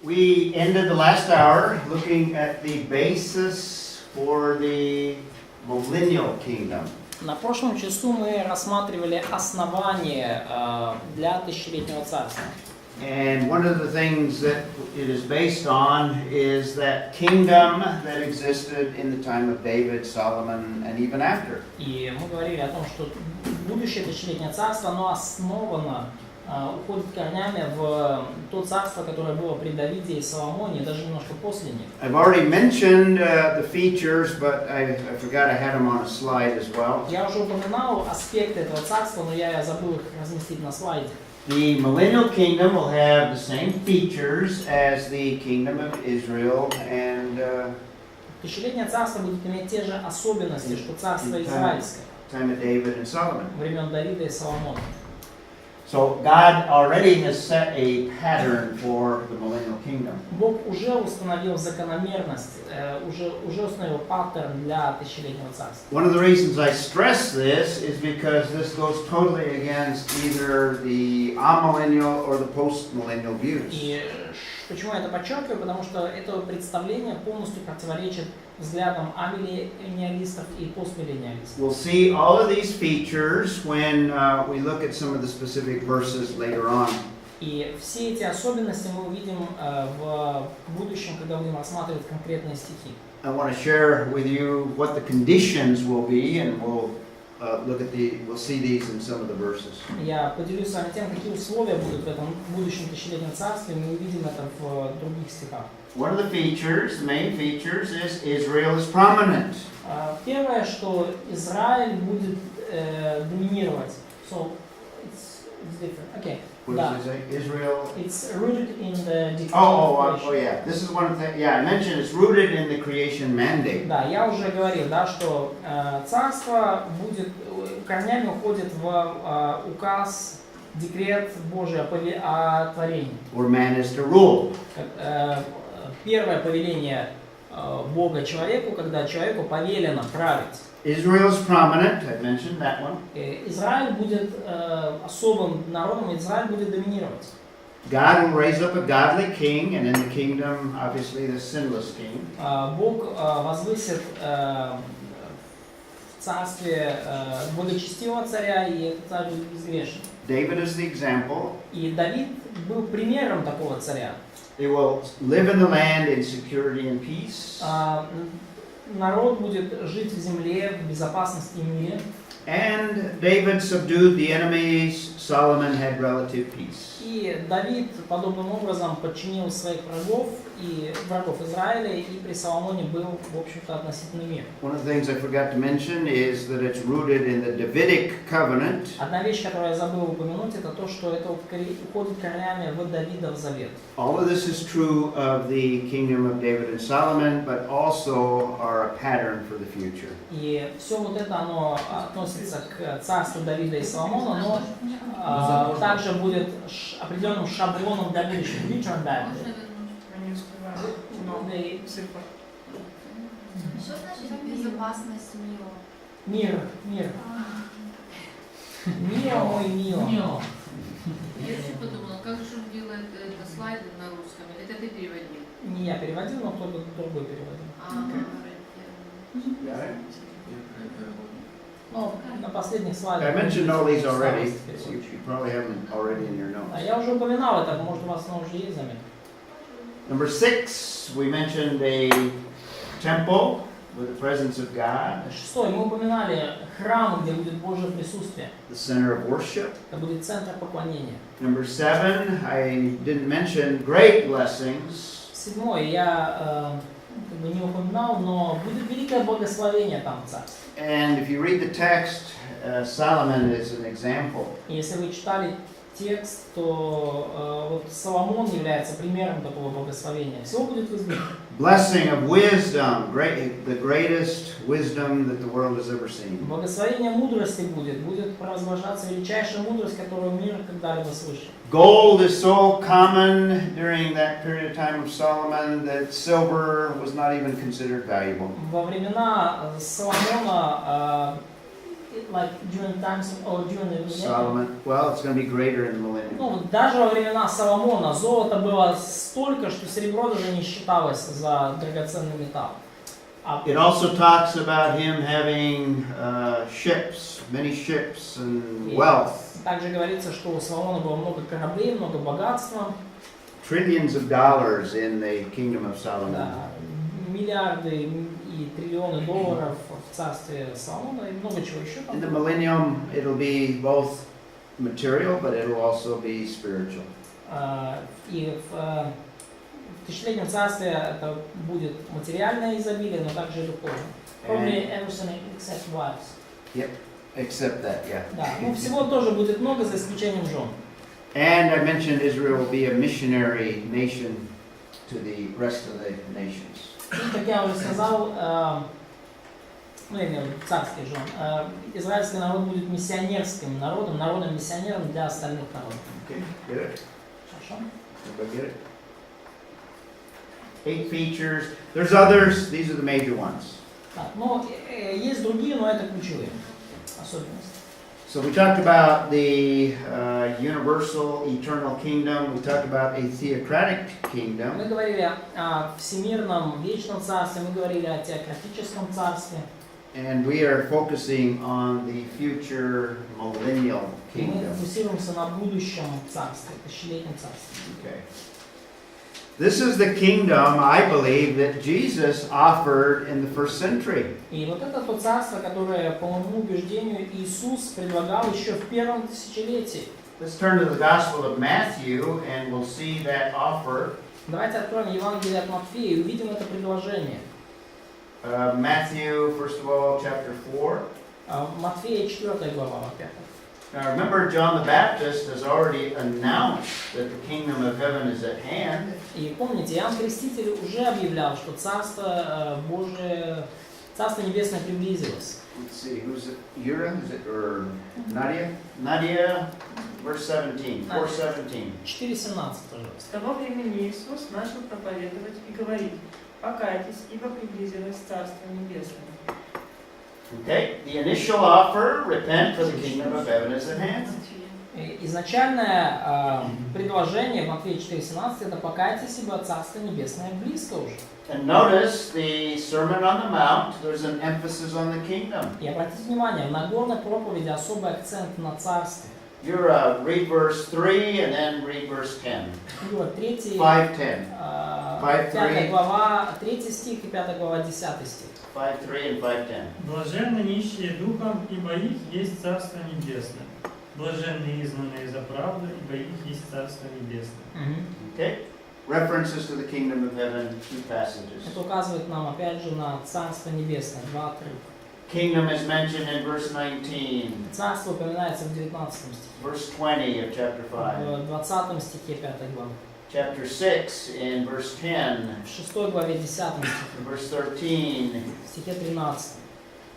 We ended the last hour looking at the basis for the millennial kingdom. На прошлом часу мы рассматривали основание для тысячелетнего царства. And one of the things that it is based on is that kingdom that existed in the time of David, Solomon, and even after. И мы говорили о том, что будущее тысячелетнее царство, оно основано, уходит корнями в то царство, которое было при Давиде и Соломоне, и даже немножко после них. I've already mentioned the features, but I forgot I had them on a slide as well. Я уже упоминал аспекты этого царства, но я забыл их разместить на слайде. The millennial kingdom will have the same features as the kingdom of Israel and Тысячелетнее царство будет иметь те же особенности, что царство израильское, time of David and Solomon. времен Давида и Соломона. So God already has set a pattern for the millennial kingdom. Бог уже установил закономерность, уже установил паттерн для тысячелетнего царства. One of the reasons I stress this is because this goes totally against either the amillennial or the postmillennial views. И почему я это подчеркиваю? Потому что это представление полностью противоречит взглядам амиллениалистов и постмиллениалистов. We'll see all of these features when we look at some of the specific verses later on. И все эти особенности мы увидим в будущем, когда будем рассматривать конкретные стихи. I want to share with you what the conditions will be, and we'll we'll see these in some of the verses. Я поделюсь с вами тем, какие условия будут в этом будущем тысячелетнем царстве, мы увидим это в других стихах. One of the features, the main features, is Israel is prominent. Первое, что Израиль будет доминировать. So it's different. Okay. What Да. does it say? Israel. It's rooted in the decree Oh, of creation. yeah. This is one of the. Yeah, I mentioned it's rooted in the creation mandate. Да, я уже говорил, да, что царство будет корнями уходит в указ, декрет Божий о творении. Where man is to rule. Первое повеление Бога человеку, когда человеку повелено править. Israel is prominent. I mentioned that one. Израиль будет особым народом, Израиль будет доминировать. God will raise up a godly king, and in the kingdom, obviously, the sinless king. Бог возвысит в царстве благочестивого царя, и этот царь будет безгрешен. David is the example. И Давид был примером такого царя. They will live in the land in security and peace. Народ будет жить в земле в безопасности и мире. And David subdued the enemies. Solomon had relative peace. И Давид подобным образом подчинил своих врагов и врагов Израиля, и при Соломоне был, в общем-то, относительный мир. One of the things I forgot to mention is that it's rooted in the Davidic covenant. Одна вещь, которую я забыл упомянуть, это то, что это уходит корнями в Давидов Завет. All of this is true of the kingdom of David and Solomon, but also are a pattern for the future. И все вот это, оно относится к царству Давида и Соломона, но также будет определенным шаблоном для будущего. Что значит безопасность мира? Мир. Мир мой мило. Я еще подумала, как же он делает это слайды на русском? Это ты переводил? Не я переводил, но кто-то другой переводил. Ну, на последних слайдах. I mentioned all these already. So you probably have them already in your notes. Я уже упоминал это, может у вас оно уже есть заметно. Number 6, we mentioned a temple with the presence of God, Шестое, мы упоминали храм, где будет Божье присутствие. the center of worship. Это будет центр поклонения. Number 7, I didn't mention great blessings. Седьмое, я как бы не упоминал, но будет великое благословение там в царстве. And if you read the text, Solomon is an example. И если вы читали текст, то вот Соломон является примером такого благословения. Всего будет в избытке. Blessing of wisdom, the greatest wisdom that the world has ever seen. Благословение мудрости будет провозглашаться величайшая мудрость, которую мир когда-либо слышал. Gold is so common during that period of time of Solomon that silver was not even considered valuable. Во времена Соломона like during times or during the millennium. Solomon, well, it's going to be greater in the millennium. Ну, даже во времена Соломона золота было столько, что серебро даже не считалось за драгоценный металл. It also talks about him having ships, many ships and wealth, Также говорится, что у Соломона было много кораблей, много богатства, trillions of dollars in the kingdom of Solomon. да, миллиарды и триллионы долларов в царстве Соломона и много чего еще In the там. millennium, it'll be both material, but it'll also be spiritual. И в тысячелетнем царстве это будет материальное изобилие, но также и духовное. Probably everything except wives. Yep, except that, yeah. Да, ну всего тоже будет много, за исключением жен. And I mentioned Israel will be a missionary nation to the rest of the nations. И, как я уже сказал, ну, я имею в виду царских жен, израильский народ будет миссионерским народом, народом-миссионером для остальных народов. Okay, get it? Хорошо? Everybody get it? 8 features. There's others. These are the major ones. Так, ну, есть другие, но это ключевые особенности. So we talked about the universal, eternal kingdom. We talked about a theocratic kingdom. Мы говорили о всемирном вечном царстве, мы говорили о теократическом царстве. And we are focusing on the future millennial И мы kingdom. фокусируемся на будущем царстве, тысячелетнем царстве. Okay. This is the kingdom, I believe, that Jesus offered in the first century. И вот это то царство, которое, по моему убеждению, Иисус предлагал еще в первом тысячелетии. Let's turn to the Gospel of Matthew and we'll see that offer. Давайте откроем Евангелие от Матфея и увидим это предложение. Matthew, first of all, chapter 4. Матфея 4 глава, во-первых. Now remember, John the Baptist has already announced that the kingdom of heaven is at hand. И помните, Иоанн Креститель уже объявлял, что Царство Божие, Царство Небесное приблизилось. Let's see, who's it? Ira? Is it, or Nadia? Nadia, verse 17, 4:17. 4:17, пожалуйста. С того времени Иисус начал проповедовать и говорить: «Покайтесь, ибо приблизилось Царство Небесное». Okay, the initial offer, repent for the kingdom of heaven is at hand. Изначальное предложение в Матфея 4:17 это покайтесь, ибо Царство Небесное близко уже. And notice the Sermon on the Mount, there's an emphasis on the kingdom. И обратите внимание, в Нагорной проповеди особый акцент на царстве. You're read verse 3 and then read verse 10. 3, 5:10. 5 глава, 3 стих и 5 глава, 10 стих. 5:3 and 5:10. «Блаженны нищие духом, ибо их есть Царство Небесное. Блаженны изгнанные за правду, ибо их есть Царство Небесное». Okay? References to the kingdom of heaven, 2 passages. Это указывает нам опять же на Царство Небесное, 2 отрывка. Kingdom is mentioned in verse 19, Царство упоминается в 19 стихе, verse 20 of chapter 5, в 20 стихе 5 главы, chapter 6 in verse 10, в 6 главе 10 стихе, verse 13, в стихе 13,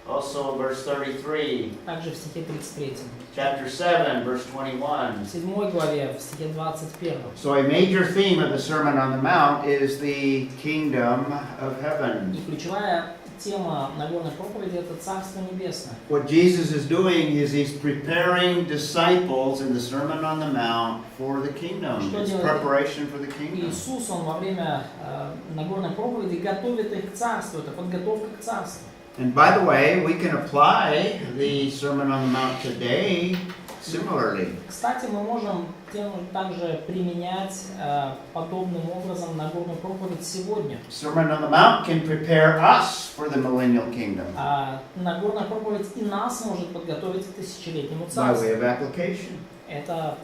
also verse 33, также в стихе 33, chapter 7, verse 21. в 7 главе, в стихе 21. So a major theme of the Sermon on the Mount is the kingdom of heaven. И ключевая тема Нагорной проповеди это Царство Небесное. What Jesus is doing is he's preparing disciples in the Sermon on the Mount for the kingdom. It's preparation for the kingdom. Иисус, Он во время Нагорной проповеди готовит их к Царству, это подготовка к Царству. And by the way, we can apply the Sermon on the Mount today similarly. Кстати, мы можем также применять подобным образом Нагорную проповедь сегодня. Sermon on the Mount can prepare us for the millennial kingdom Нагорная проповедь и нас может подготовить к тысячелетнему by way царству. of application. Это,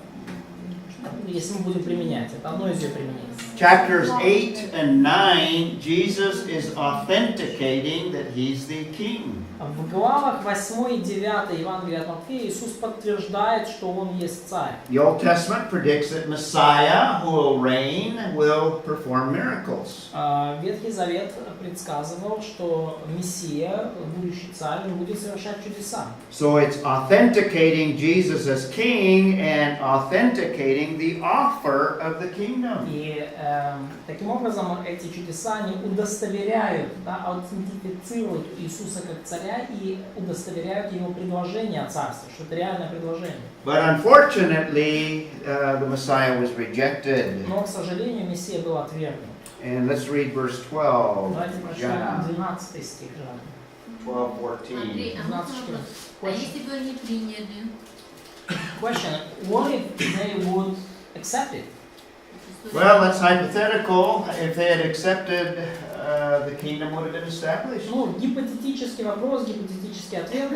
если мы будем применять, это одно из ее применений. Chapters 8 and 9, Jesus is authenticating that he's the king. В главах 8 и 9 Евангелия от Матфея Иисус подтверждает, что Он есть Царь. The Old Testament predicts that Messiah, who will reign, will perform miracles. Ветхий Завет предсказывал, что Мессия, будущий Царь, он будет совершать чудеса. So it's authenticating Jesus as king and authenticating the offer of the kingdom. И таким образом эти чудеса, они удостоверяют, да, аутентифицируют Иисуса как царя и удостоверяют его предложение о царстве, что это реальное предложение. But unfortunately, the Messiah was rejected. Но, к сожалению, Мессия был отвергнут. And let's read verse 12. Давайте прочитаем John 12 стих. 12:14. Андрей, а можно вопрос? А если бы они приняли? Question: what if they would accept it? Well, that's hypothetical. If they had accepted, the kingdom would have been established. Ну, гипотетический вопрос, гипотетический ответ.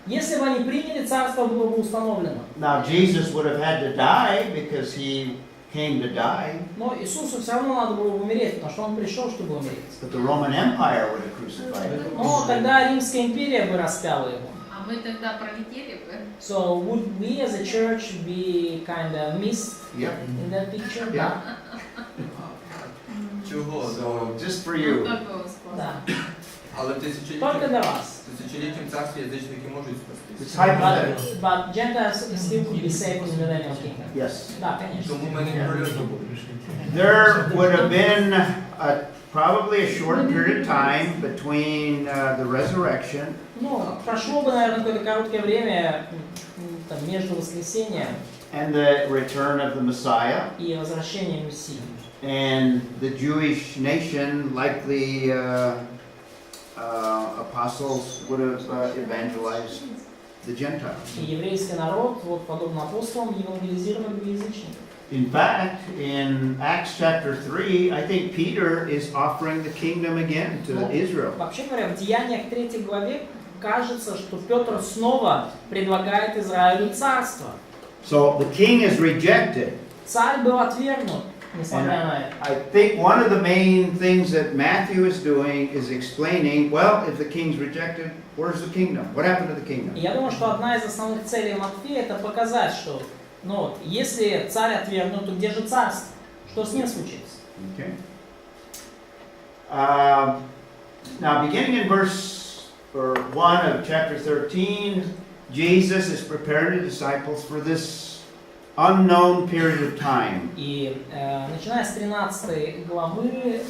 Если бы они приняли, царство было бы установлено. Now, Jesus would have had to die because he came to die, Но Иисусу все равно надо было умереть, потому что он пришел, чтобы умереть. but the Roman Empire would have crucified him. Но тогда Римская империя бы распяла его. А мы тогда пролетели бы? So would we as a church be kind of missed Yep. in that picture? Yeah. Чого? So, just for you. Только Господь. Да. Але Только для вас. тисячоліттям царстві язичники можуть It's спастися. hypothetical. But Gentiles still could be saved in the millennial kingdom. Yes. Да, конечно. Тому ми не прольотно. There would have been probably a short period of time between the resurrection Ну, прошло бы, наверное, какое-то короткое время там, между воскресением and the return of the Messiah, и возвращением Мессии. and the Jewish nation, likely apostles, would have evangelized the Gentiles. И еврейский народ, вот подобно апостолам, евангелизировали бы язычников. In fact, in Acts chapter 3, I think Peter is offering the kingdom again to Israel. Вообще говоря, в Деяниях 3 главе кажется, что Петр снова предлагает Израилю царство. So the king is rejected. Царь был отвергнут, несмотря And на это. I think one of the main things that Matthew is doing is explaining, well, if the king's rejected, where's the kingdom? What happened to the kingdom? И я думаю, что одна из основных целей Матфея это показать, что вот, если царь отвергнут, то где же царство? Что с ним случится? Okay. Now, beginning in verse 1 of chapter 13, Jesus is preparing the disciples for this unknown period of time. И начиная с 13 главы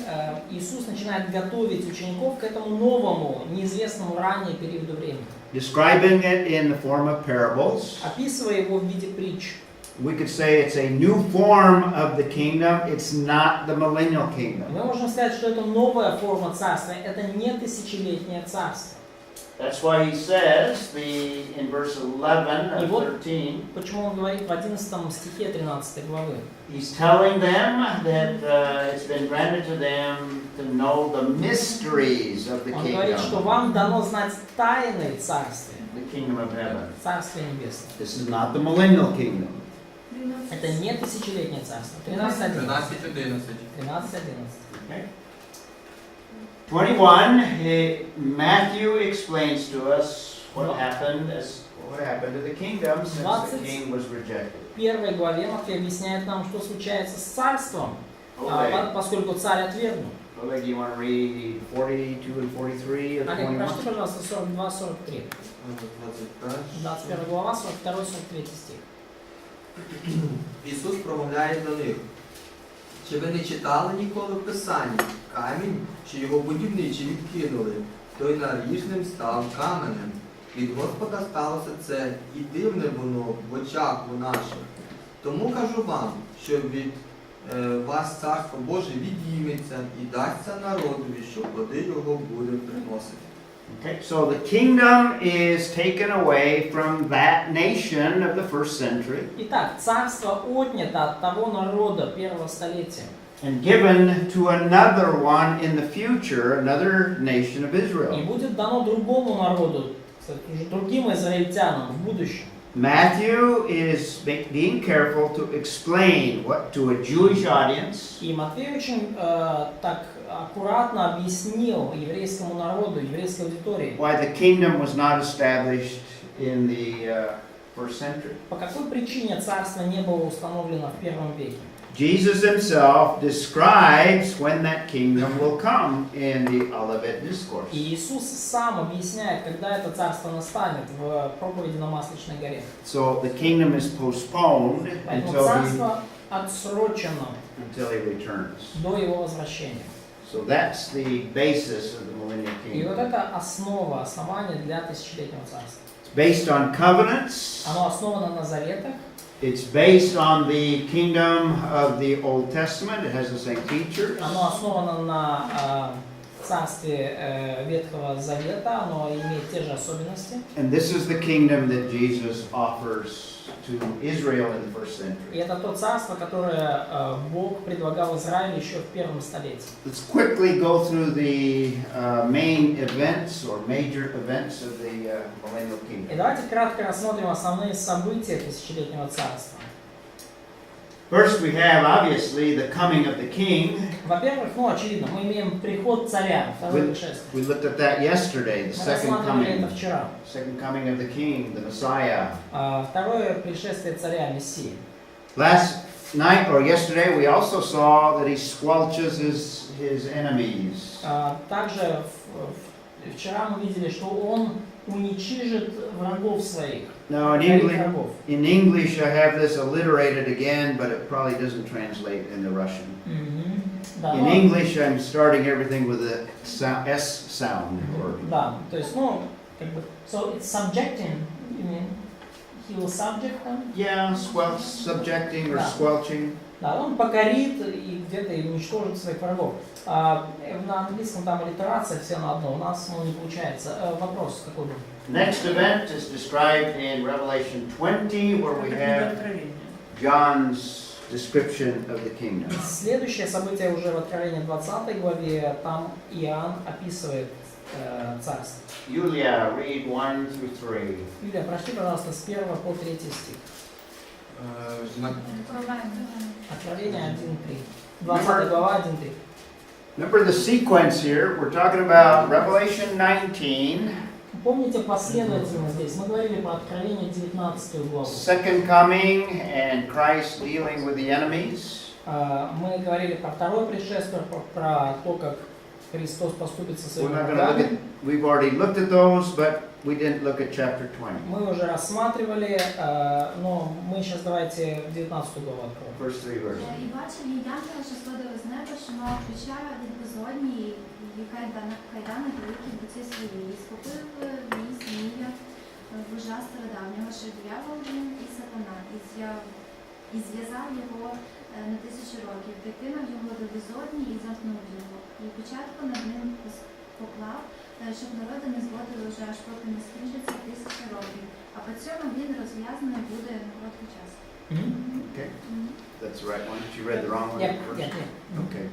Иисус начинает готовить учеников к этому новому, неизвестному ранее периоду времени. Describing it in the form of parables. Описывая его в виде притч. We could say it's a new form of the kingdom. It's not the millennial kingdom. Мы можем сказать, что это новая форма царства, это не тысячелетнее царство. That's why he says in verse 11 of 13, Почему он говорит в 11 стихе 13 главы? he's telling them that it's been granted to them to know the mysteries of the Он говорит, что kingdom, вам дано знать тайны царствия, the kingdom of heaven. царствие небесное. This is not the millennial kingdom. Это не тысячелетнее царство. 13.11. 13:11. 13.11. Okay. 21, Matthew explains to us what happened to the kingdom since the king was rejected. В первой главе Матфей объясняет нам, что случается с царством, Oleg, поскольку царь отвергнут. Oleg, you want to read 42 and 43 of Олег, 21? прочти, пожалуйста, 42-43. 21 глава, 42-43 стих. Ісус промовляє до них. Чи ви не читали ніколи в Писанні? Камінь, що його будівничі відкинули, той наріжним став каменем. Від Господа сталося це, і дивне воно в очах у наших. Тому кажу вам, що від вас Царство Боже відійметься і дасться народові, що плоди його буде приносити. Okay, so the kingdom is taken away from that nation of the first century Итак, царство отнято от того народа первого столетия and given to another one in the future, another nation of и Israel. будет дано другому народу, кстати, уже другим израильтянам в будущем. Matthew is being careful to explain what to a Jewish audience И Матфей очень так аккуратно объяснил еврейскому народу, еврейской аудитории, why the kingdom was not established in the first century. по какой причине царство не было установлено в первом веке. Jesus himself describes when that kingdom will come in the Olivet Discourse. И Иисус сам объясняет, когда это царство настанет в проповеди на Масличной горе. So the kingdom is postponed Поэтому until царство отсрочено until he returns. до его возвращения. So that's the basis of the millennial И вот kingdom. это основа, основание для тысячелетнего царства. It's based on covenants. Оно основано на заветах, It's based on the kingdom of the Old Testament. It has the same features. оно основано на царстве Ветхого Завета, оно имеет те же особенности. And this is the kingdom that Jesus offers to Israel in the first И century. это то царство, которое Бог предлагал Израилю еще в первом столетии. Let's quickly go through the main events or major events of the millennial И kingdom. давайте кратко рассмотрим основные события тысячелетнего царства. First, we have obviously the coming of the king. Во-первых, очевидно, мы имеем приход царя, второе пришествие. We looked at that yesterday, the Мы second рассматривали это coming. вчера. Second coming of the king, the Messiah. Второе пришествие царя Мессии. Last night or yesterday, we also saw that he squelches his enemies. Также вчера мы видели, что он уничижит врагов своих. Now, in English, I have this alliterated again, but it probably doesn't translate into Russian. Да, In English, I'm starting everything with a S sound. да, то есть, как бы, so it's subjecting, you mean, he will subject them? Yeah, subjecting or Да. squelching. Да, он покорит и где-то и уничтожит своих врагов. На английском там аллитерация все на одно, у нас не получается. Вопрос какой был? Next event is described in Revelation 20, where we have John's description of the kingdom. Следующее событие уже в Откровении 20 главе, там Иоанн описывает царство. Yulia, read 1 through 3. Юлия, прочти, пожалуйста, с 1 по 3 стих. Откровение 1.3. 20 глава 1.3. Remember the sequence here. We're talking about Revelation 19, Помните последовательно здесь? Мы говорили про Откровение 19 главу. second coming, and Christ dealing with the enemies. Мы говорили про второе пришествие, про то, как Христос поступит со We're своими not going to look врагами. at, we've already looked at those, but we didn't look at chapter 20, Мы уже рассматривали, но мы сейчас давайте 19 главу откроем. first 3 verses. І бачив я янгола, що сходив з неба, що мав ключа від безодні, і кайдани великі в руці своїй, і схопив її змія, вожа стародавнього, що диявол він і сатана, і зв'язав його на 1000 років, прикинув його до безодні і замкнув його. І початку над ним поклав, щоб народи не зводили вже, аж поки не скінчиться 1000 років. А по цьому він розв'язаний буде на короткий час. Okay, that's the right one. You read the wrong one. first. Yeah. Okay.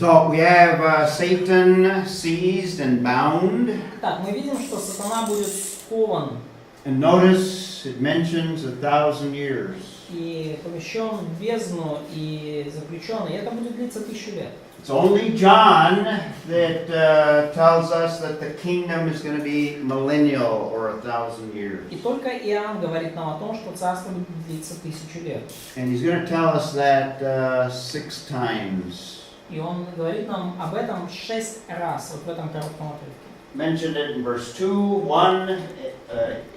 So we have Satan seized and bound. Так, мы видим, что сатана будет скован And notice it mentions 1000 years. и помещен в бездну и заключен, и это будет длиться 1000 лет. It's only John that tells us that the kingdom is going to be millennial or 1000 years. И только Иоанн говорит нам о том, что царство будет длиться 1000 лет. And he's going to tell us that 6 times. И он говорит нам об этом 6 раз, вот в этом коротком отрывке. Mentioned it in verse 2, 1,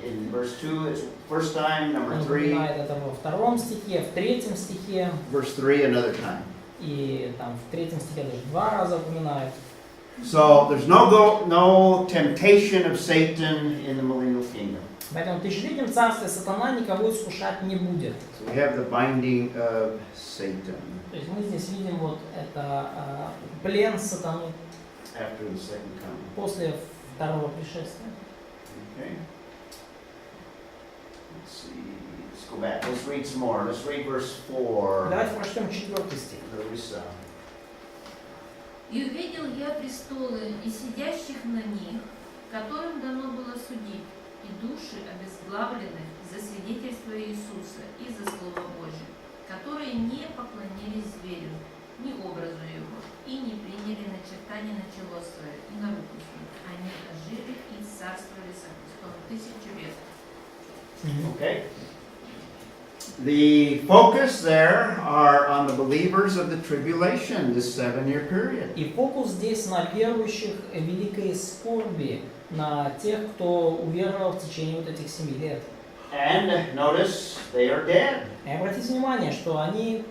in verse 2 it's first time, number Он 3, упоминает это во 2 стихе, в 3 стихе, verse 3 another time. и там в 3 стихе даже 2 раза упоминает. So there's no temptation of Satan in the millennial kingdom. Поэтому в тысячелетнем царстве сатана никого искушать не будет. So we have the binding of Satan То есть мы здесь видим вот это плен сатаны after the second coming. после второго пришествия. Okay. Let's see. Let's go back. Let's read some more. Let's read verse 4. Давайте прочтем 4 стих. Larissa. «И увидел я престолы и сидящих на них, которым дано было судить, и души обезглавленных за свидетельство Иисуса и за Слово Божье, которые не поклонились зверю, ни образу его, и не приняли начертание на чело свое и на руку свою. Они ожили и царствовали со Христом 1000 лет». Okay. The focus there are on the believers of the tribulation, this 7-year period. И фокус здесь на верующих великой скорби, на тех, кто уверовал в течение вот этих 7 лет. And notice they are dead. И обратите внимание, что они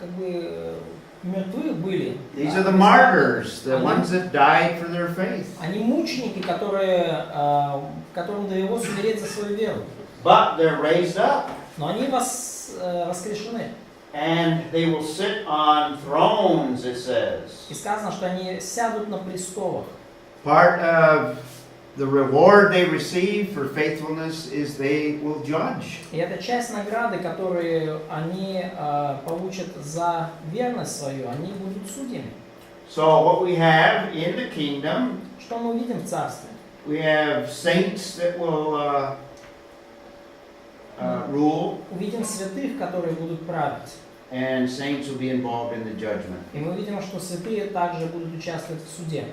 как бы мертвых были. These Да, are the то есть martyrs, the они- ones that died for their faith. Они мученики, которым довелось умереть за свою веру. But they're raised up, Но они воскрешены. and they will sit on thrones, it says. И сказано, что они сядут на престолах. Part of the reward they receive for faithfulness is they will judge. И это часть награды, которую они получат за верность свою, они будут судьями. So what we have in the kingdom, Что мы увидим в Царстве? we have saints that will rule, Увидим святых, которые будут править. and saints will be involved in the judgment. И мы видим, что святые также будут участвовать в суде.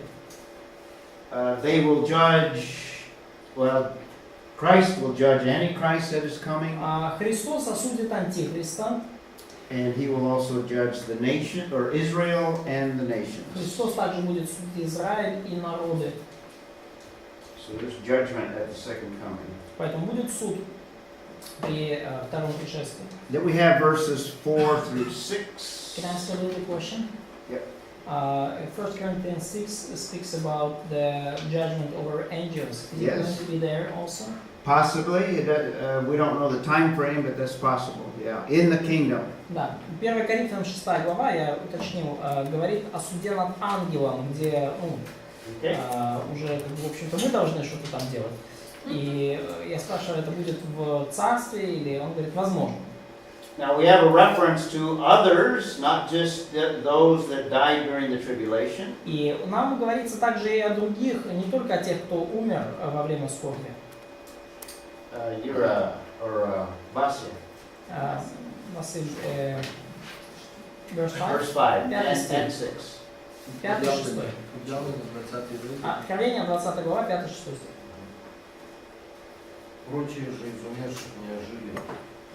They will judge, well, Christ will judge Antichrist that is coming, Христос осудит Антихриста. and he will also judge the nation, or Israel and the nations. Христос также будет судить Израиль и народы. So there's judgment at the second coming. Поэтому будет суд при втором пришествии. Then we have verses 4 through 6. Can I ask a little question? Yep. 1 Corinthians 6 speaks about the judgment over angels. Is it Yes. going to be there also? Possibly, we don't know the time frame, but that's possible. Yeah, in the kingdom. Да. 1 Коринфянам 6 глава, я уточнил, говорит о суде над ангелом, где Okay. уже, в общем-то, мы должны что-то там делать. И я спрашиваю, это будет в царстве или он говорит, возможно. Now we have a reference to others, not just those that died during the tribulation. И нам говорится также и о других, не только о тех, кто умер во время скорби. Yura or Vasya. Василь, verse 5? Verse 5 Yeah, and 6. 5-6. Об'явлення 20 розділ. Откровение, 20 глава, 5-6 стих. Прочие же из умерших не ожили,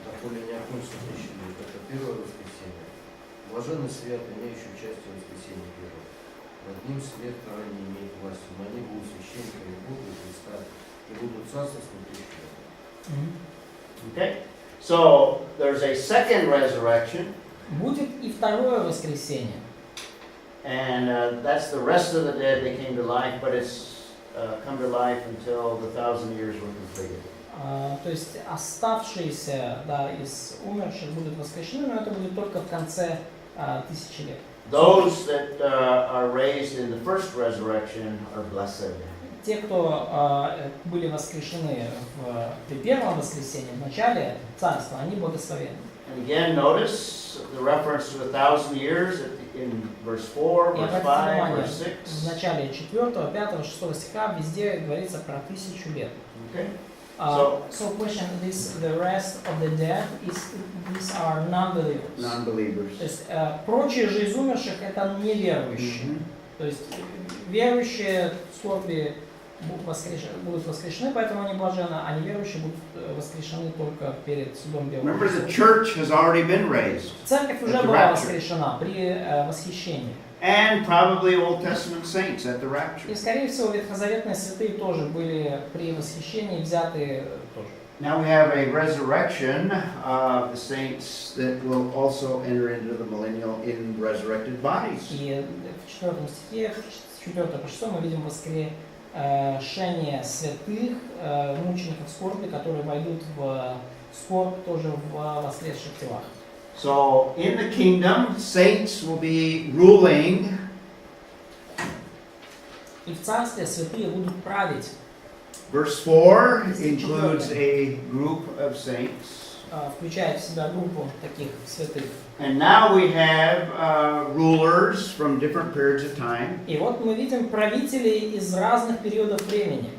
доколе не окончится тысячи лет. Это первое воскресенье. Блаженный свят, имеющий участие в воскресенье первого. Над ним свет крайне имеет власть, но они будут священниками Бога и Христа, и будут царствовать тысячу лет. Okay. So there's a second resurrection, Будет и второе воскресенье. and that's the rest of the dead that came to life, but it's come to life until the 1,000 years were completed. То есть оставшиеся, да, из умерших будут воскрешены, но это будет только в конце 1000 лет. Those that are raised in the first resurrection are blessed. Те, кто были воскрешены при первом воскресенье, в начале царства, они благословенны. And again, notice the reference to 1,000 years in verse 4, И verse обратите 5, внимание, verse в 6. начале 4, 5, 6 стиха везде говорится про 1000 лет. Okay. So question, the rest of the dead, these are non-believers. Non-believers. То есть прочие же из умерших это неверующие. Mhm. То есть верующие в скорби будут воскрешены, поэтому они блаженны, а неверующие будут воскрешены только перед судом Белого. Remember, the church has already been raised, Церковь уже At the была rapture. воскрешена при восхищении. and probably Old Testament saints at the И, rapture. скорее всего, ветхозаветные святые тоже были при восхищении взяты тоже. Now we have a resurrection of the saints that will also enter into the millennial in resurrected bodies. И в 4 стихе, с 4 по 6 мы видим воскрешение святых, мучеников скорби, которые войдут в скорбь тоже в воскресших телах. So in the kingdom, saints will be ruling, И в царстве святые будут править. verse 4 includes a group of saints. Включает в себя группу таких святых. And now we have rulers from different periods of time. И вот мы видим правителей из разных периодов времени.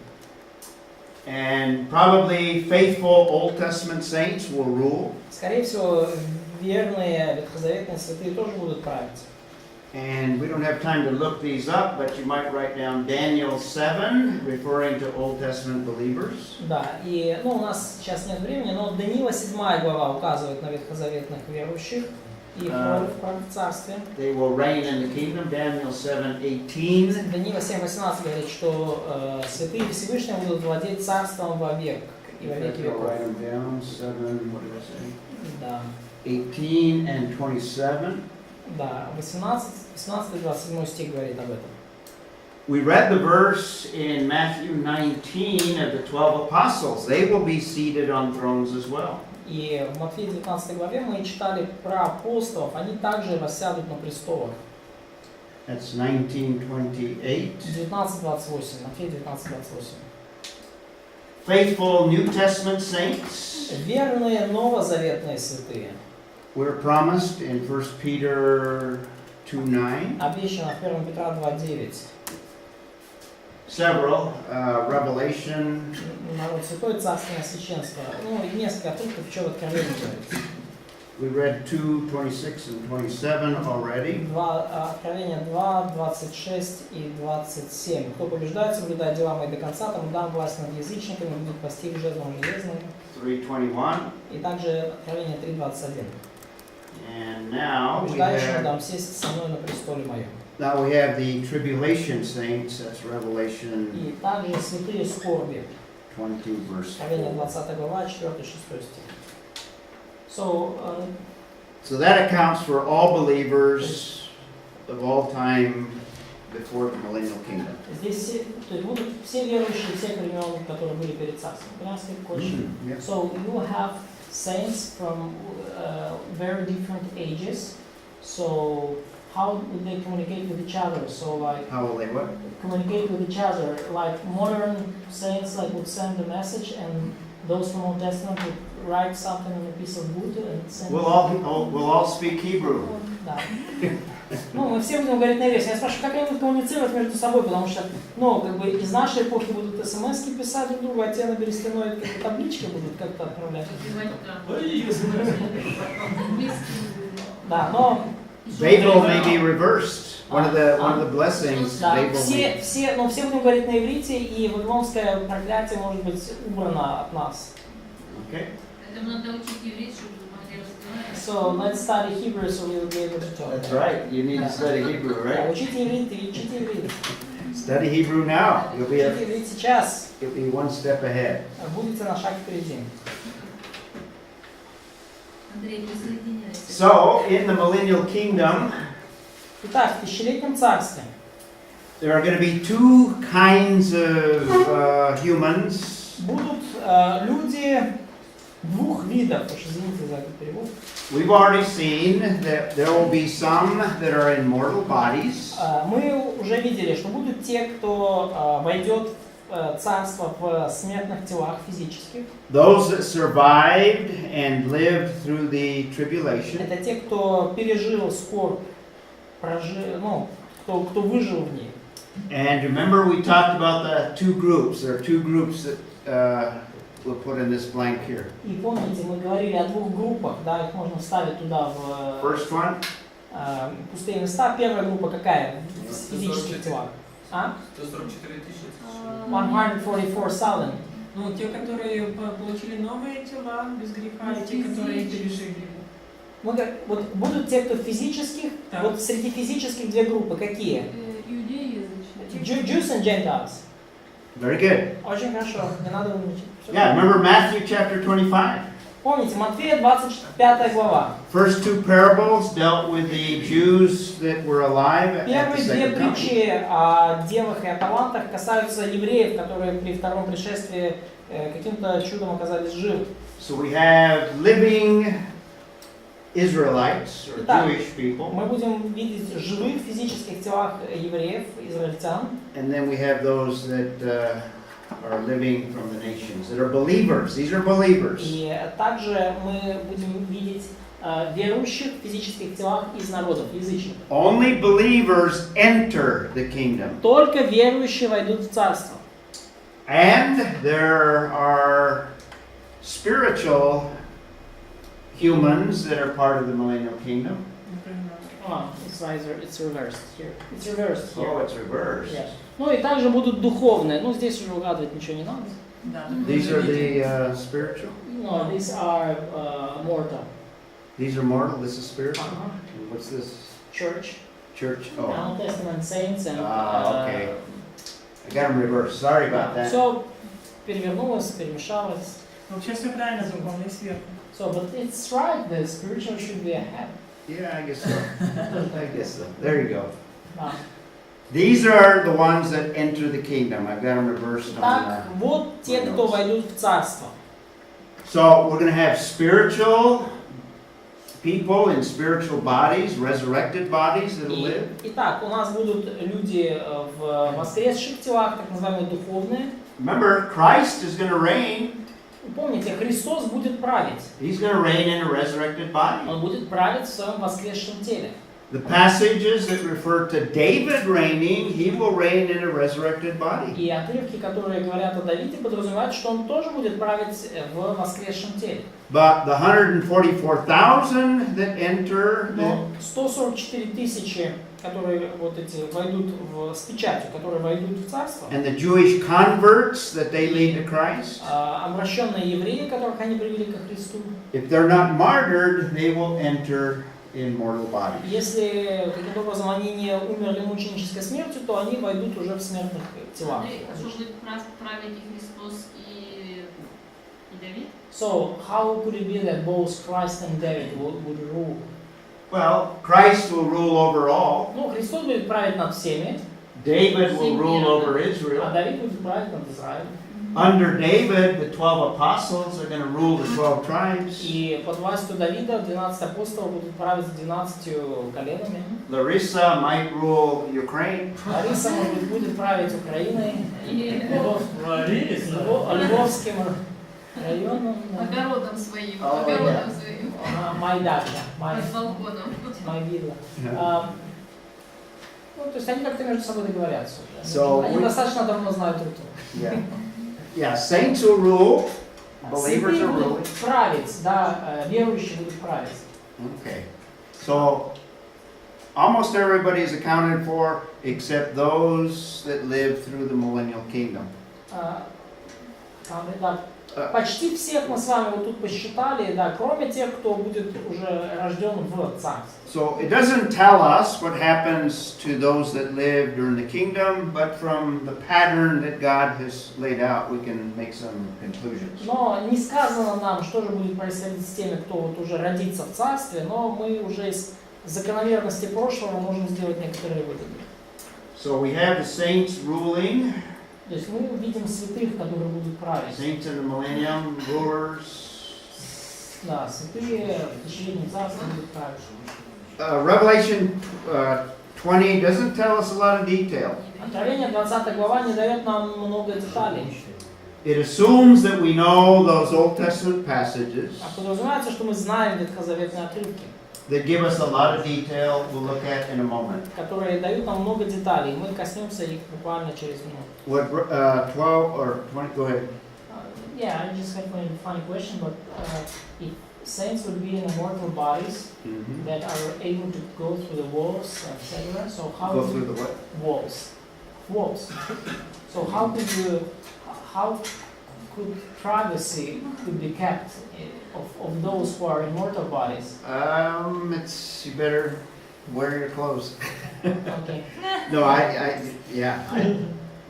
And probably faithful Old Testament saints will rule. Скорее всего, верные ветхозаветные святые тоже будут править. And we don't have time to look these up, but you might write down Daniel 7, referring to Old Testament believers. Да, и у нас сейчас нет времени, но Даниила 7 глава указывает на ветхозаветных верующих и их роль в царстве. They will reign in the kingdom, Daniel 7:18. Даниила 7:18 говорит, что святые Всевышнего будут владеть царством вовек и во веки веков. Write them down, 7, what did I say? Да. 18 and 27. Да, 18-27 стих говорит об этом. We read the verse in Matthew 19 of the 12 apostles. They will be seated on thrones as well. И в Матфея 19 главе мы читали про апостолов, они также воссядут на престолах. That's 19:28. 19-28, Матфея 19-28. Faithful New Testament saints, Верные новозаветные святые. we're promised in 1 Peter 2:9. Обещано в 1 Петра 2:9. Several, Revelation, Народ святой, царственное священство. Ну и несколько отрывков еще в Откровении говорится. we read 2:26 and 27 already. Откровение 2, 26 и 27. Кто побеждает, соблюдает дела мои до конца, тому дам власть над язычниками, будет постиг жезлом железным. 3:21. И также Откровение 3:21. And now we Побеждающему have дам сесть со мной на престоле моем. the tribulation saints. That's Revelation И также святые скорби. 20 verse Откровение 4. 20 глава, 4-6 стих. So, So that accounts for all believers of all time before the millennial kingdom. здесь все, то есть будут все верующие всех времен, которые были перед царством. Can I ask you a question? Yeah. So you have saints from very different ages. So how would they communicate with each other? So like How will they what? communicate with each other. Like modern saints like would send a message, and those from Old Testament would write something on a piece of wood and send. We'll all speak Hebrew. Да. Ну, мы все будем говорить на иврите. Я спрашиваю, как они будут коммуницировать между собой, потому что, ну, как бы из нашей эпохи будут смс-ки писать друг другу, а те на берестяной таблички будут как-то отправлять. Да, но... Babel may be reversed. One of the blessings. Да, Babel may. все будем говорить на иврите, и вавилонское проклятие может быть убрано от нас. Okay. Поэтому надо учить иврит, чтобы могли разговаривать. So let's study Hebrew so we will be able to talk. That's right. You need to study Hebrew, Да, right? учите иврит, и учите иврит. Study Hebrew now. You'll Учите иврит сейчас, be one step ahead. будете на шаг впереди. Андрей, присоединяйся. So, in the millennial kingdom, Итак, в тысячелетнем царстве there are going to be two kinds of humans. будут люди двух видов. Уж извините за этот перевод. We've already seen that there will be some that are in mortal bodies. Мы уже видели, что будут те, кто войдет в царство в смертных телах физических. Those that survived and lived through the tribulation. Это те, кто пережил скорбь, ну, кто выжил в ней. And remember we talked about the two groups. There are two groups that we'll put in this blank here. И помните, мы говорили о двух группах, да, их можно вставить туда в First one, пустые места. Первая группа какая? В физических телах. 144 тысячи. 144,000. Ну, те, которые получили новые тела без греха, и те, которые пережили. Вот будут те, кто физических, Так. вот среди физических две группы какие? Иудеи и язычники. Jews and Gentiles. very good. Очень хорошо, не надо умничать. Всё Yeah, правильно. remember Matthew chapter 25. Помните, Матфея 25 глава. First two parables dealt with the Jews that were alive at the Первые две second coming. притчи о девах и о талантах касаются евреев, которые при втором пришествии каким-то чудом оказались живы. So we have living Israelites or Итак, Jewish people, мы будем видеть живых в физических телах евреев, израильтян. and then we have those that are living from the nations, that are believers. These are believers. И также мы будем видеть верующих в физических телах из народов, язычников. Only believers enter the kingdom. Только верующие войдут в царство. And there are spiritual humans that are part of the millennial kingdom. It's reversed here. It's reversed here. Oh, it's reversed. Yes. Ну и также будут духовные. Ну здесь уже угадывать ничего не надо. Да. These are the spiritual. No, these are mortal. These are mortal. This is spiritual. Uh-huh. What's this? Church. Church. Oh, Old Testament saints and. okay. I got them reversed. Sorry about that. Все перевернулось, перемешалось. Вообще все правильно, духовный сверху. So, but it's right, the spiritual should be ahead. Yeah, I guess so. I guess so. There you go. Да. These are the ones that enter the kingdom. I've got them reversed on Так, вот те, кто войдут в царство. So we're going to have spiritual people in spiritual bodies, resurrected bodies that will live. Итак, у нас будут люди в воскресших телах, так называемые духовные. Remember, Christ is going to reign. Помните, Христос будет править. He's going to reign in a resurrected body. Он будет править в своем воскресшем теле. The passages that refer to David reigning, he will reign in a resurrected body. И отрывки, которые говорят о Давиде, подразумевают, что он тоже будет править в воскресшем теле. But the 144,000 that enter, Но 144 тысячи, которые вот эти войдут с печатью, которые войдут в царство, and the Jewish converts that they lead to Christ, обращенные евреи, которых они привели ко Христу, if they're not martyred, they will enter in mortal bodies. если каким-то образом они не умерли мученической смертью, то они войдут уже в смертных телах. Что будет править и Христос, и Давид? So, how could it be that both Christ and David would rule? Well, Christ will rule over all. Ну, Христос будет править над всеми, David will rule over а Israel. Давид будет править над Израилем. Under David, the 12 apostles are going to rule the 12 tribes. И под властью Давида 12 апостолов будут править 12 коленами. Larissa might rule Ukraine. Лариса, может быть, будет править Украиной, Львовским районом, Огородом своим, Oh, огородом своим. Майдача, Под балконом. Майвилла. Yeah. Ну, то есть они как-то между собой договорятся. So Они we- достаточно давно знают друг друга. Yeah. Yeah, saints will rule. Believers Святые are ruling. будут править, да, верующие будут править. Okay. So almost everybody is accounted for except those that live through the millennial kingdom. Да, почти всех мы с вами вот тут посчитали, да, кроме тех, кто будет уже рожден в царстве. So it doesn't tell us what happens to those that live during the kingdom, but from the pattern that God has laid out, we can make some conclusions. Но не сказано нам, что же будет происходить с теми, кто вот уже родится в царстве, но мы уже из закономерности прошлого можем сделать некоторые выводы. So we have the saints ruling, То есть мы видим святых, которые будут править. saints in the millennium, rulers. Да, святые в тысячелетнем царстве будут править. Revelation 20 doesn't tell us a lot of detail. Откровение 20 глава не дает нам много деталей. It assumes that we know those Old Testament passages А подразумевается, что мы знаем ветхозаветные отрывки, that give us a lot of detail we'll look at in a moment. которые дают нам много деталей. Мы коснемся их буквально через минуту. What 12 or 20, go ahead. Yeah, I just have a funny question, but if saints would be in immortal bodies that are able to go through the walls, etc. So how Go through the what? walls. So how could privacy could be kept of those who are immortal bodies? It's you better wear your clothes. Okay. No, yeah.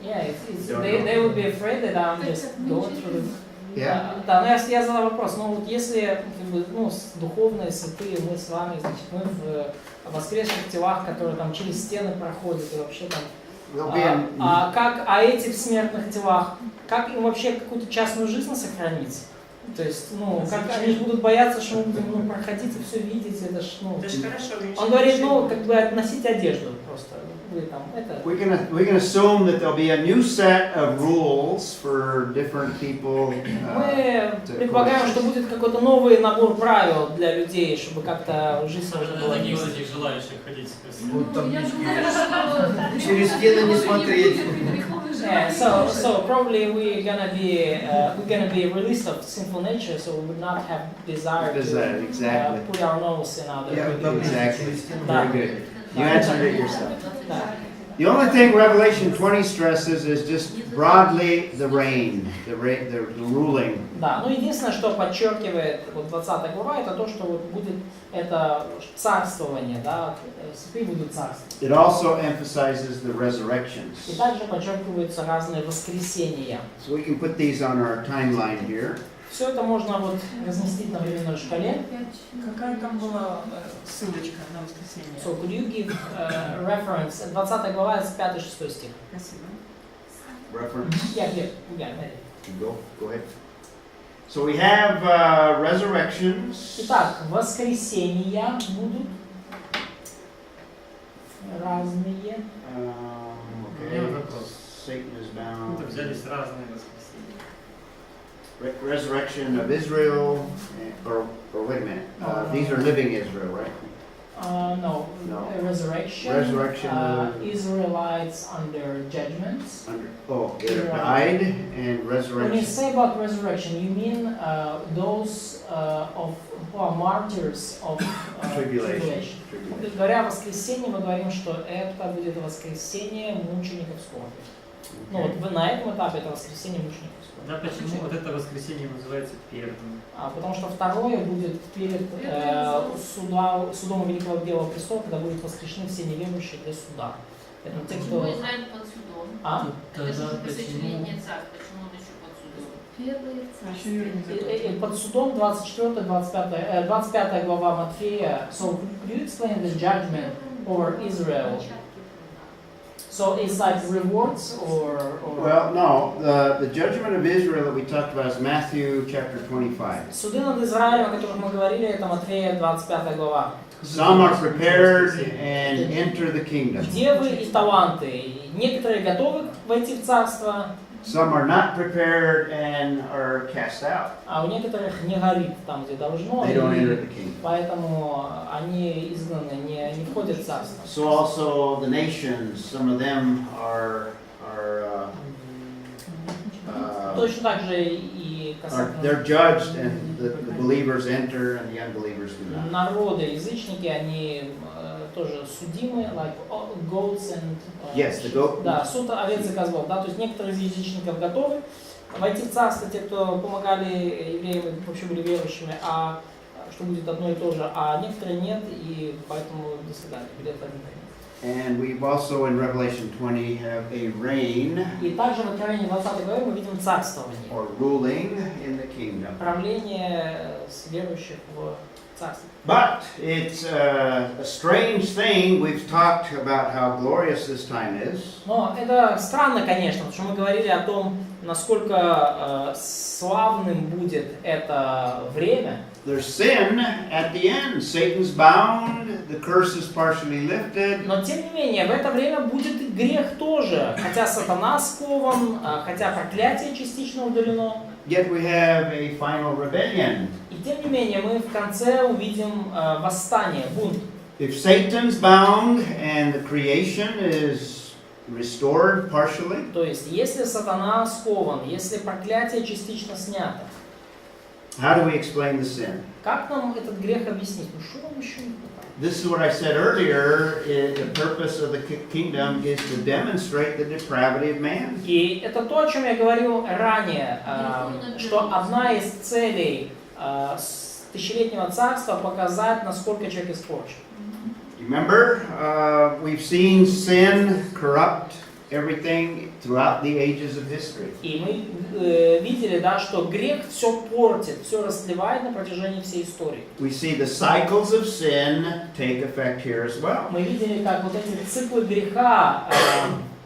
Yeah, it's, Don't they, know. they would be afraid that I'm just going through the... Yeah. Да, но я задал вопрос, ну вот если как бы, ну, духовные святые, мы с вами, значит, мы в воскресших телах, которые там через стены проходят и вообще там, They'll be in, а эти в смертных телах, как им вообще какую-то частную жизнь сохранить? То есть, ну, как они же будут бояться, что мы будем проходить и все видеть, это ж, ну... Это же хорошо. Он говорит, ну, как бы относите одежду просто, вы там, это... we can assume that there'll be a new set of rules for different people. Мы предполагаем, что будет какой-то новый набор правил для людей, чтобы как-то жизнь можно было Таких вести. этих желающих ходить. Вот там Я ничего. думаю, что Через стены не смотреть. Yeah, so probably we're gonna be released of sinful nature, so we would not have desire to Exactly. put our nose in other. Yeah, exactly. Да. Very good. You answered it yourself. Да. The only thing Revelation 20 stresses is just broadly the reign, the ruling. Да, ну единственное, что подчеркивает вот 20 глава, это то, что вот будет это царствование, да, святые будут царствовать. It also emphasizes the resurrections. И также подчеркиваются разные воскресения. So we can put these on our timeline here. Все это можно вот разместить на временной шкале. Какая там была ссылочка на воскресенье? So could you give reference? 20 глава, 5-6 стих. Спасибо. Reference. Yeah. Go ahead. So we have resurrections. Итак, воскресения будут разные. Okay. Satan is bound. Это взялись разные воскресенья. Resurrection of Israel, or wait a minute. These are living Israel, right? No. Resurrection. Israelites under judgments. They died, and When you resurrection. say about resurrection, you mean those who are martyrs of tribulation. Говоря о воскресенье, мы говорим, что это будет воскресенье мучеников скорби. Ну вот на этом этапе это воскресенье мучеников скорби. Да, почему вот это воскресенье называется первым? Потому что второе будет перед судом Великого Белого Престола, когда будут воскрешены все неверующие для суда. Поэтому те, Почему кто... Израиль под судом? Тогда Это же уже почему? тысячелетний царь, почему он еще под судом? Первые царства. Под судом 24-25 глава Матфея. So could you explain the judgment over Israel? So it's like rewards or... Well, no. The judgment of Israel that we talked about is Matthew chapter 25. Суды над Израилем, о которых мы говорили, это Матфея 25 глава. Some are prepared and enter the kingdom. Девы и таланты. Некоторые готовы войти в царство, Some are not prepared and are cast out. а у некоторых не горит там, где должно, They don't enter и the kingdom. поэтому они изгнаны, не входят в царство. So also the nations, some of them are Точно так же и касательно they're judged, and the believers enter and the unbelievers do not. народы, язычники, они тоже судимы, like goats and... Yes, the goat. Да, суд овец и козлов, да, то есть некоторые из язычников готовы войти в царство, те, кто помогали евреям и вообще были верующими, а что будет одно и то же, а некоторые нет, и поэтому до свидания, билет один конец. And we've also in Revelation 20 have a reign И также в Откровении 20 главе мы видим царствование, or ruling in the kingdom. правление с верующих в царстве. But it's a strange thing. We've talked about how glorious this time is. Но это странно, конечно, потому что мы говорили о том, насколько славным будет это время. There's sin at the end. Satan's bound. The curse is partially lifted. Но тем не менее, в это время будет и грех тоже, хотя сатана скован, хотя проклятие частично удалено. Yet we have a final rebellion. И тем не менее, мы в конце увидим восстание, бунт. If Satan's bound and the creation is restored partially, То есть, если сатана скован, если проклятие частично снято, how do we explain the sin? как нам этот грех объяснить? Ну что нам еще не хватает? This is what I said earlier. The purpose of the kingdom is to demonstrate the depravity of man. И это то, о чем я говорил ранее, что одна из целей тысячелетнего царства показать, насколько человек испорчен. Remember, we've seen sin corrupt everything throughout the ages of history. И мы видели, да, что грех все портит, все растлевает на протяжении всей истории. We see the cycles of sin take effect here as well. Мы видели, как вот эти циклы греха,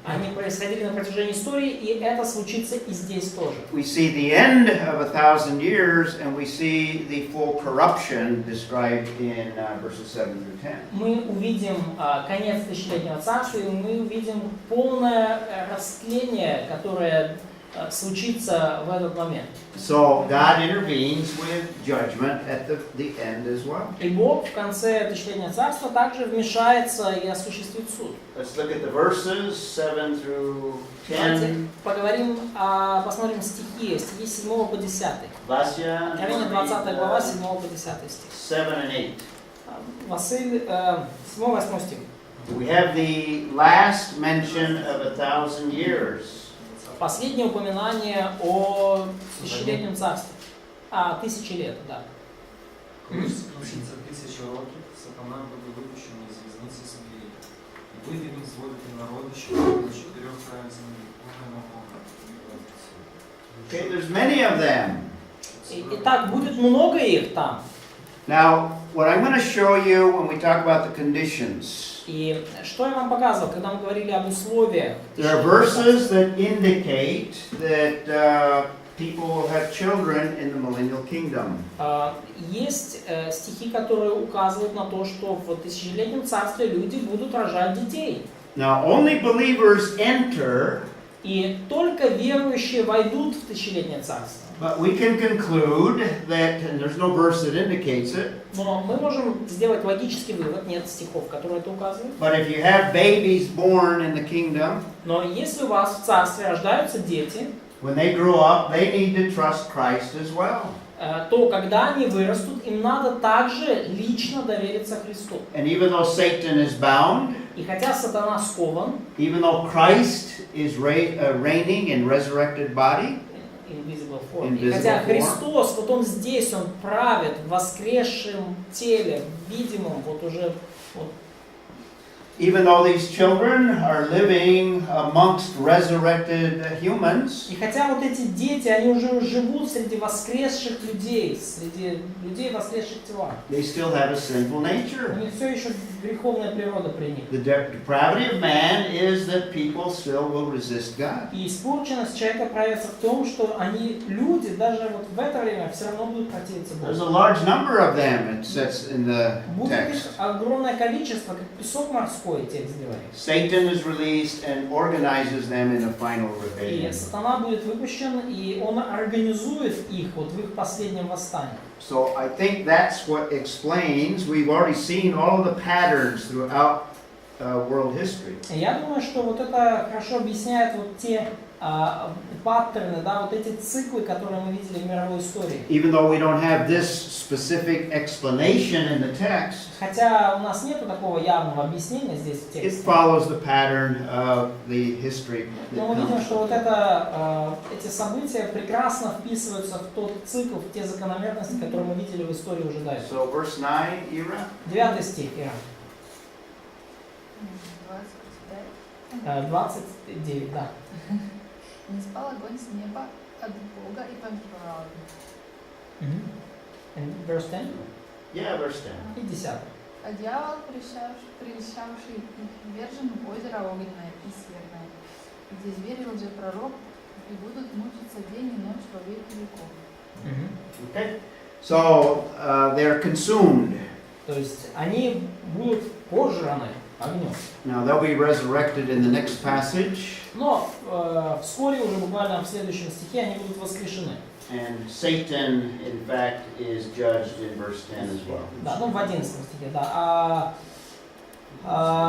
они происходили на протяжении истории, и это случится и здесь тоже. We see the end of 1,000 years, and we see the full corruption described in verses 7 through 10. Мы увидим конец тысячелетнего царства, и мы увидим полное растление, которое случится в этот момент. So God intervenes with judgment at the end as well. И Бог в конце тысячелетнего царства также вмешается и осуществит суд. Let's look at the verses 7 through Давайте 10. поговорим, посмотрим стихи 7 по 10. Vasya, Откровение 20 глава, 7 по 10 стих. 7 and 8. Василь, 7-8 стих. We have the last mention of 1,000 years. Последнее упоминание о тысячелетнем царстве. 1000 лет, да. Курс кончится 1000 років, сатана буде випущений з в'язниці своєї. І вийде він зводити народи, що будуть з 4 країн землі, кожен на кожен. Okay, there's many of them. Итак, будет много их там. Now, what I'm going to show you when we talk about the conditions, И что я вам показывал, когда мы говорили об условиях? there are verses that indicate that people will have children in the millennial kingdom. Есть стихи, которые указывают на то, что в тысячелетнем царстве люди будут рожать детей. Now, only believers enter, И только верующие войдут в тысячелетнее царство. but we can conclude that, and there's no verse that indicates it, Но мы можем сделать логический вывод, нет стихов, которые это указывают. but if you have babies born in the kingdom, Но если у вас в царстве рождаются дети, when they grow up, they need to trust Christ as well. то когда они вырастут, им надо также лично довериться Христу. And even though Satan is bound, И хотя сатана скован, even though Christ is reigning in resurrected body, invisible form, и Invisible хотя form. Христос, вот Он здесь, Он правит в воскресшем теле, видимом, вот уже вот, even though these children are living amongst resurrected humans, и хотя вот эти дети, они уже живут среди воскресших людей, среди людей в воскресших телах, they still have a sinful у nature. них все еще греховная природа при них. The depravity of man is that people still will resist God. И испорченность человека проявится в том, что они, люди, даже вот в это время все равно будут противиться There's Богу. a large number of them, it says in the Будет их text. огромное количество, как песок морской, текст говорит. Satan is released and organizes them in a final И rebellion. сатана будет выпущен, и он организует их вот в их последнем восстании. So I think that's what explains, we've already seen all of the patterns throughout world history. И я думаю, что вот это хорошо объясняет вот те паттерны, да, вот эти циклы, которые мы видели в мировой истории. Even though we don't have this specific explanation in the text, Хотя у нас нету такого явного объяснения здесь в it тексте. follows the pattern of the history Но мы that видим, comes. что вот это, эти события прекрасно вписываются в тот цикл, в те закономерности, которые мы видели в истории уже дальше. So verse 9, Ira. 9 стих, Ира. 29, да. Не спал огонь с неба от Бога и погибал. And verse 10 Yeah, verse 10. и 10. А дьявол, прельщавший их, вержен в озеро огненное и серное, где зверь лжепророк, и будут мучиться день и ночь во веки веков. Okay. So they're consumed. То есть они будут пожраны огнем. Now they'll be resurrected in the next passage, Но вскоре, уже буквально в следующем стихе, они будут воскрешены. and Satan, in fact, is judged in verse 10 as well. Да, ну в 11 стихе, да.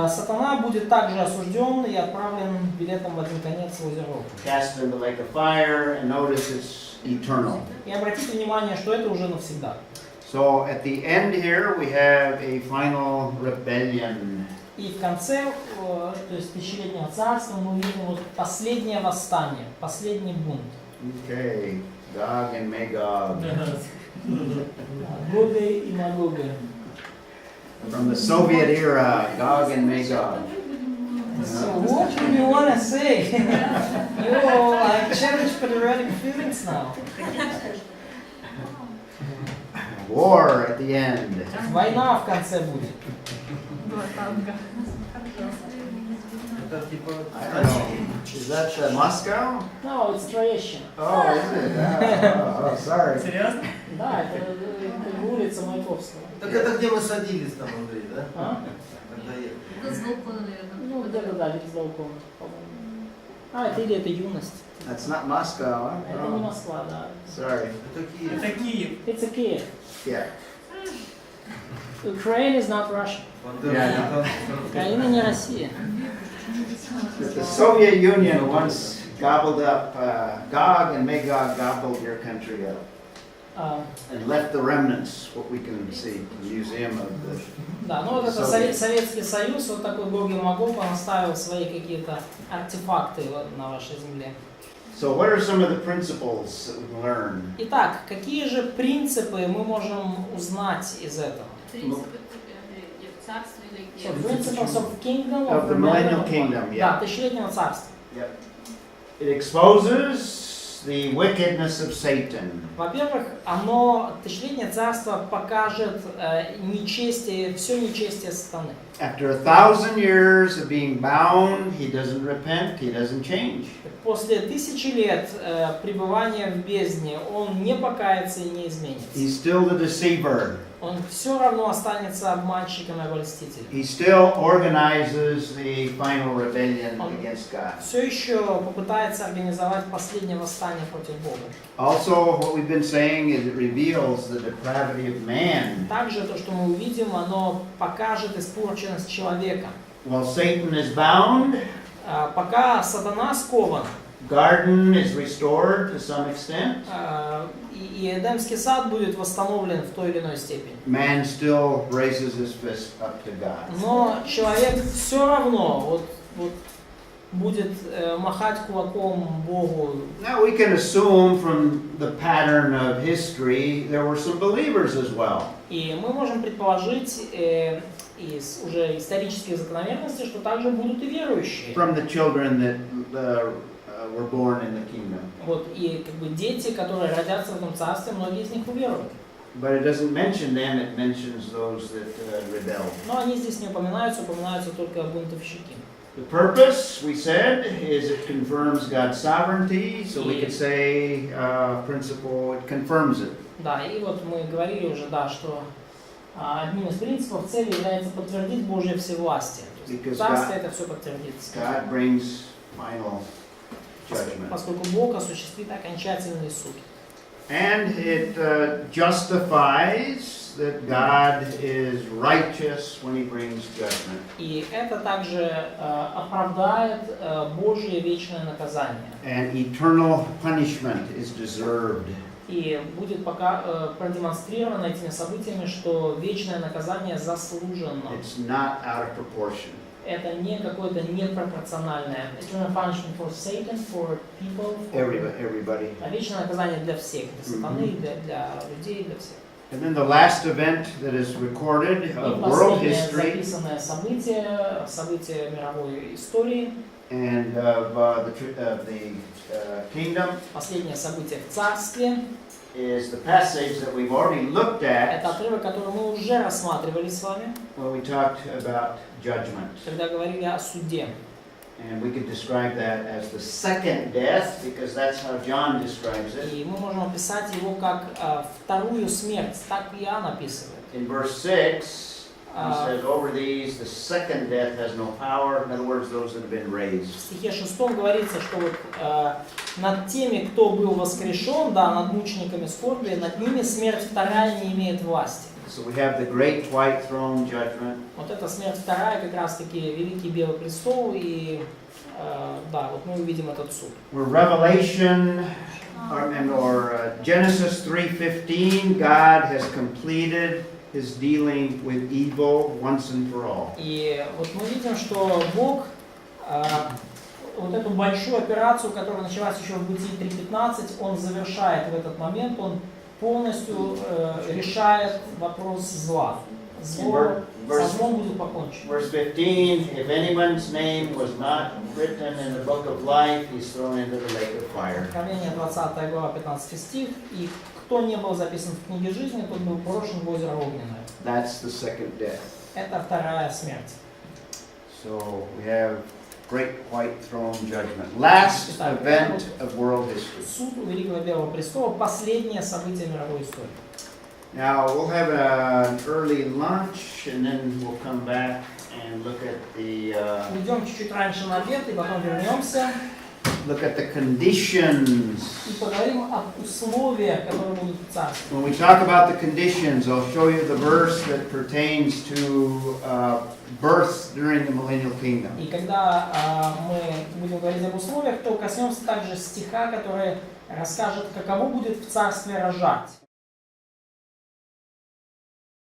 Сатана будет также осужден и отправлен билетом в один конец в озеро. Cast into the lake of fire, and notice it's eternal. И обратите внимание, что это уже навсегда. So at the end here, we have a final rebellion. И в конце, то есть тысячелетнего царства, мы увидим вот последнее восстание, последний бунт. Okay, Gog and Magog. Годы и Магоги. From the Soviet era, Gog and Magog. So what do you want to say? I cherish patriotic feelings now. War at the end. Война в конце будет. Это типа... I don't know. Is that Moscow? No, it's Троещина. Oh, is it? Oh, sorry. Серьезно? Да, это улица Маяковского. Так это где мы садились там, Андрей, да? А? Когда ехали. Это с балкона, наверное. Ну, да, без балкона, по-моему. Это или это юность. That's not Moscow, huh? Это не Oh, Москва, да. sorry. Это Киев. Это Киев. It's a Kiev. Yeah. Ukraine is not Russia. Yeah. Украина не Россия. The Soviet Union once gobbled up, Gog and Magog gobbled your country up and left the remnants, what we can see, the museum of the... Да, ну вот это Советский Союз, вот такой Гог и Магог, он оставил свои какие-то артефакты на вашей земле. So what are some of the principles that we can learn? Итак, какие же принципы мы можем узнать из этого? Принципы царства или So, principles of kingdom Of the millennial kingdom, yeah. Да, тысячелетнего царства. Yep. It exposes the wickedness of Satan. Во-первых, тысячелетнее царство покажет все нечестие сатаны. After 1,000 years of being bound, he doesn't repent, he doesn't change. После 1000 лет пребывания в бездне он не покается и не изменится. He's still the deceiver. Он все равно останется обманщиком и обольстителем. He still organizes the final rebellion against God. Все еще попытается организовать последнее восстание против Бога. Also, what we've been saying is it reveals the depravity of man. Также то, что мы увидим, оно покажет испорченность человека. While Satan is bound, Пока сатана скован, garden is restored to some extent. И Эдемский сад будет восстановлен в той или иной степени. Man still raises his fist up to God. Но человек все равно будет махать кулаком Богу. Now we can assume from the pattern of history there were some believers as well. И мы можем предположить из уже исторических закономерностей, что также будут и верующие. From the children that were born in the kingdom. Вот и как бы дети, которые родятся в этом царстве, многие из них уверуют. But it doesn't mention them; it mentions those that rebel. Но они здесь не упоминаются только бунтовщики. The purpose, we said, is it confirms God's sovereignty, so we could say, principle, it confirms it. Да, и вот мы говорили уже, да, что одним из принципов цели является подтвердить Божье всевластие. То есть царствие это все подтвердит. God brings final judgment. Поскольку Бог осуществит окончательный суд. And it justifies that God is righteous when He brings judgment. И это также оправдает Божье вечное наказание. And eternal punishment is deserved. И будет пока продемонстрировано этими событиями, что вечное наказание заслужено. It's not out of proportion. Это не какое-то непропорциональное. Eternal punishment for Satan, for people, for Everybody. А вечное наказание для всех, для сатаны, для людей, для всех. And then the last event that is recorded of world history записанное событие мировой истории, and of the kingdom последнее событие в царстве, is the passage that we've already looked at это отрывок, который мы уже рассматривали с вами, when we talked about judgment. когда говорили о суде. And we could describe that as the second death, because that's how John describes it. И мы можем описать его как вторую смерть, так Иоанн описывает. In verse 6, he says, over these, the second death has no power. In other words, those that have been raised. В стихе 6 говорится, что вот над теми, кто был воскрешен, да, над мучениками скорби, над ними смерть вторая не имеет власти. So we have the great white throne judgment. Вот эта смерть вторая, как раз таки Великий Белый престол, и да, вот мы увидим этот суд. Where Revelation or Genesis 3:15, God has completed His dealing with evil once and for all. И вот мы видим, что Бог вот эту большую операцию, которая началась еще в Бытии 3:15, Он завершает в этот момент, Он полностью решает вопрос зла. Зло со злом будет покончено. Verse 15, if anyone's name was not written in the book of life, he's thrown into the lake of fire. Откровение 20 глава 15 стих. И кто не был записан в книге жизни, тот был брошен в озеро огненное. That's the second death. Это вторая смерть. So we have great white throne judgment. Last event of world history. Суд у Великого Белого престола, последнее событие мировой истории. Now we'll have an early lunch, and then we'll come back and look at the Уйдем чуть-чуть раньше на обед, и потом вернемся. look at the conditions. И поговорим об условиях, которые будут в царстве. When we talk about the conditions, I'll show you the verse that pertains to birth during the millennial kingdom. И когда мы будем говорить об условиях, то коснемся также стиха, который расскажет, каково будет в царстве рожать.